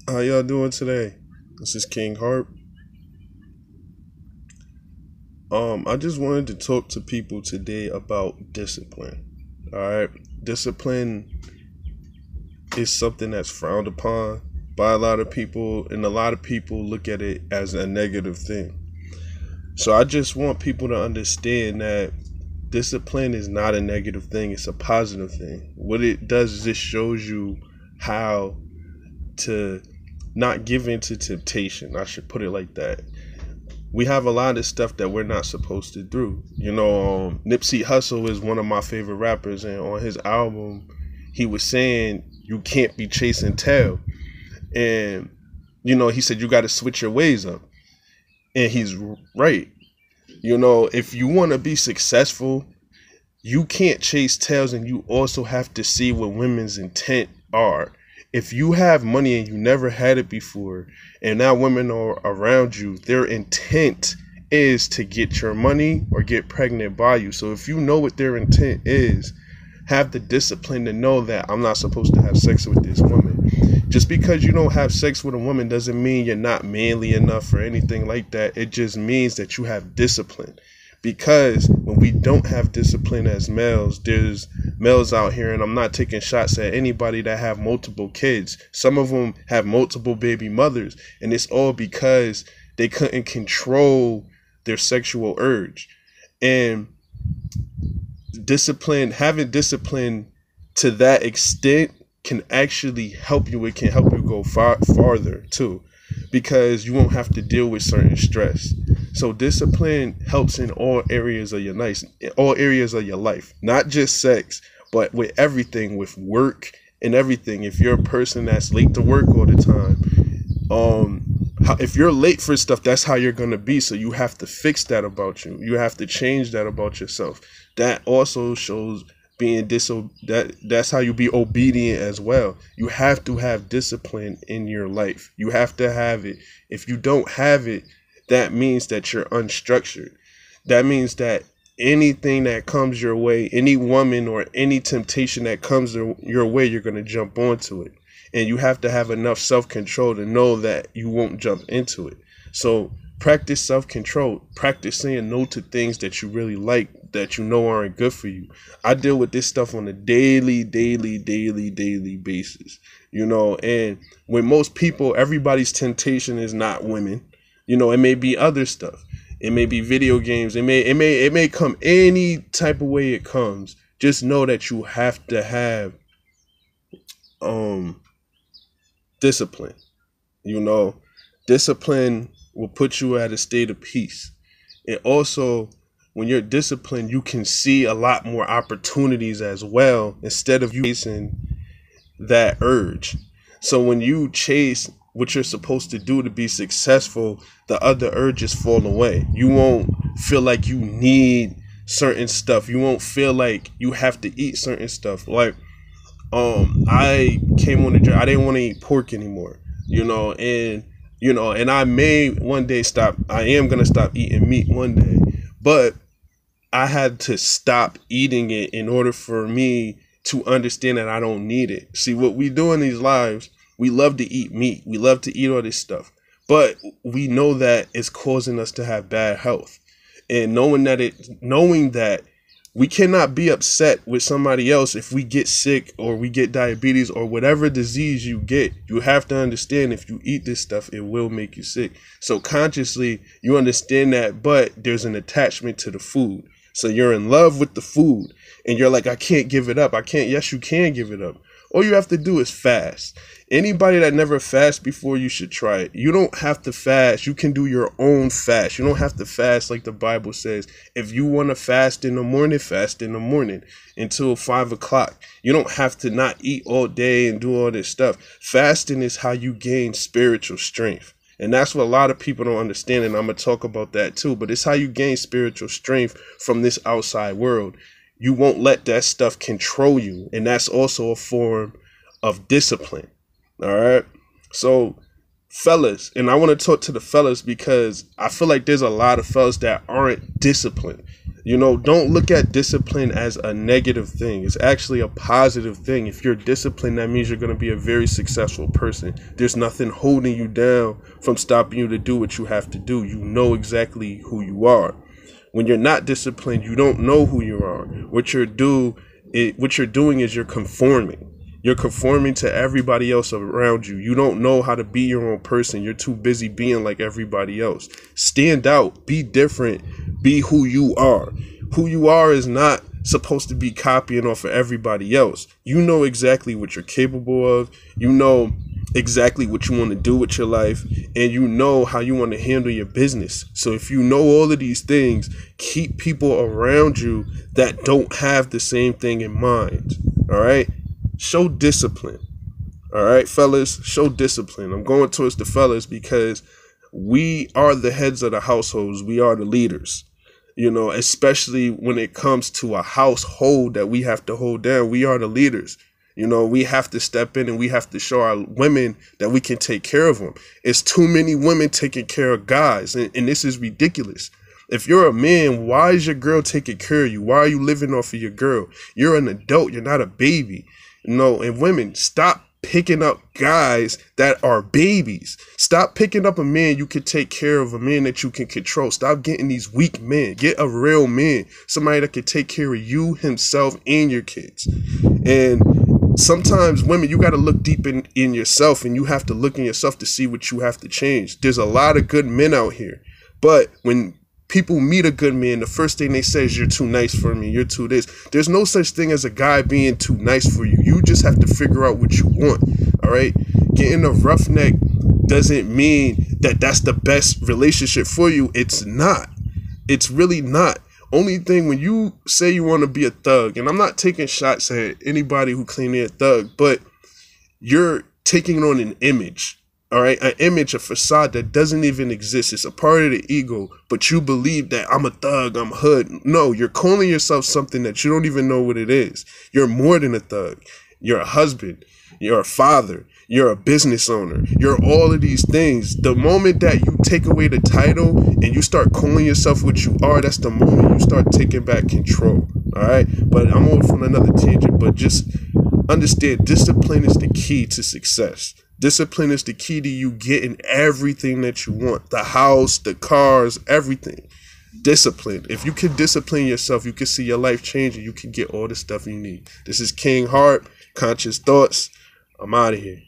How y'all doing today? This is King Harp. I just wanted to talk to people today about discipline. All right, discipline is something that's frowned upon by a lot of people, and a lot of people look at it as a negative thing. So I just want people to understand that discipline is not a negative thing; it's a positive thing. What it does is it shows you how to not give in to temptation. I should put it like that. We have a lot of stuff that we're not supposed to do. Nipsey Hussle is one of my favorite rappers, and on his album, he was saying you can't be chasing tail, and he said you got to switch your ways up, and he's right. If you want to be successful, you can't chase tails, and you also have to see what women's intent are. If you have money and you never had it before, and now women are around you, their intent is to get your money or get pregnant by you. So if you know what their intent is, have the discipline to know that I'm not supposed to have sex with this woman. Just because you don't have sex with a woman doesn't mean you're not manly enough or anything like that. It just means that you have discipline. Because when we don't have discipline as males, there's males out here, and I'm not taking shots at anybody that have multiple kids. Some of them have multiple baby mothers, and it's all because they couldn't control their sexual urge. And having discipline to that extent can actually help you. It can help you go farther too, because you won't have to deal with certain stress. So discipline helps in all areas of all areas of your life, not just sex, but with everything, with work and everything. If you're a person that's late to work all the time, if you're late for stuff, that's how you're gonna be. So you have to fix that about you. You have to change that about yourself. That also shows being that's how you be obedient as well. You have to have discipline in your life. You have to have it. If you don't have it, that means that you're unstructured. That means that anything that comes your way, any woman or any temptation that comes your way, you're going to jump onto it. And you have to have enough self-control to know that you won't jump into it. So practice self-control. Practice saying no to things that you really like, that you know aren't good for you. I deal with this stuff on a daily basis. And with most people, everybody's temptation is not women. It may be other stuff. It may be video games. It may come any type of way it comes. Just know that you have to have discipline. Discipline will put you at a state of peace. And also, when you're disciplined, you can see a lot more opportunities as well, instead of you chasing that urge. So when you chase what you're supposed to do to be successful, the other urges fall away. You won't feel like you need certain stuff. You won't feel like you have to eat certain stuff. Like, I came on the journey. I didn't want to eat pork anymore, and I may one day stop. I am going to stop eating meat one day, but I had to stop eating it in order for me to understand that I don't need it. See, what we do in these lives, we love to eat meat. We love to eat all this stuff, but we know that it's causing us to have bad health. And knowing that we cannot be upset with somebody else if we get sick or we get diabetes or whatever disease you get. You have to understand, if you eat this stuff, it will make you sick. So consciously, you understand that, but there's an attachment to the food. So you're in love with the food and you're like, I can't give it up. I can't. Yes, you can give it up. All you have to do is fast. Anybody that never fasted before, you should try it. You don't have to fast. You can do your own fast. You don't have to fast like the Bible says. If you want to fast in the morning, fast in the morning until 5 o'clock. You don't have to not eat all day and do all this stuff. Fasting is how you gain spiritual strength. And that's what a lot of people don't understand. And I'm going to talk about that too. But it's how you gain spiritual strength from this outside world. You won't let that stuff control you. And that's also a form of discipline. All right. So, fellas, and I want to talk to the fellas because I feel like there's a lot of fellas that aren't disciplined. You know, don't look at discipline as a negative thing. It's actually a positive thing. If you're disciplined, that means you're going to be a very successful person. There's nothing holding you down from stopping you to do what you have to do. You know exactly who you are. When you're not disciplined, you don't know who you are. What you're doing is you're conforming. You're conforming to everybody else around you. You don't know how to be your own person. You're too busy being like everybody else. Stand out. Be different. Be who you are. Who you are is not supposed to be copying off of everybody else. You know exactly what you're capable of. You know exactly what you want to do with your life. And you know how you want to handle your business. So if you know all of these things, keep people around you that don't have the same thing in mind. All right? Show discipline. All right, fellas, show discipline. I'm going towards the fellas because we are the heads of the households. We are the leaders, you know, especially when it comes to a household that we have to hold down. We are the leaders. You know, we have to step in and we have to show our women that we can take care of them. It's too many women taking care of guys, and this is ridiculous. If you're a man, why is your girl taking care of you? Why are you living off of your girl? You're an adult. You're not a baby. No, and women, stop picking up guys that are babies. Stop picking up a man you can take care of, a man that you can control. Stop getting these weak men. Get a real man, somebody that can take care of you, himself, and your kids. And sometimes women, you got to look deep in yourself, and you have to look in yourself to see what you have to change. There's a lot of good men out here, but when people meet a good man, the first thing they say is, you're too nice for me, you're too this. There's no such thing as a guy being too nice for you. You just have to figure out what you want. All right, getting a roughneck doesn't mean that that's the best relationship for you. It's not. It's really not. Only thing, when you say you want to be a thug, and I'm not taking shots at anybody who claim they're a thug, but you're taking on an image. All right, an image, a facade that doesn't even exist. It's a part of the ego, but you believe that I'm a thug, I'm hood. No, you're calling yourself something that you don't even know what it is. You're more than a thug. You're a husband. You're a father. You're a business owner. You're all of these things. The moment that you take away the title and you start calling yourself what you are, that's the moment you start taking back control. All right, but I'm off on another tangent, but just understand, discipline is the key to success. Discipline is the key to you getting everything that you want. The house, the cars, everything. Discipline. If you can discipline yourself, you can see your life changing. You can get all the stuff you need. This is King Hart, Conscious Thoughts. I'm out of here.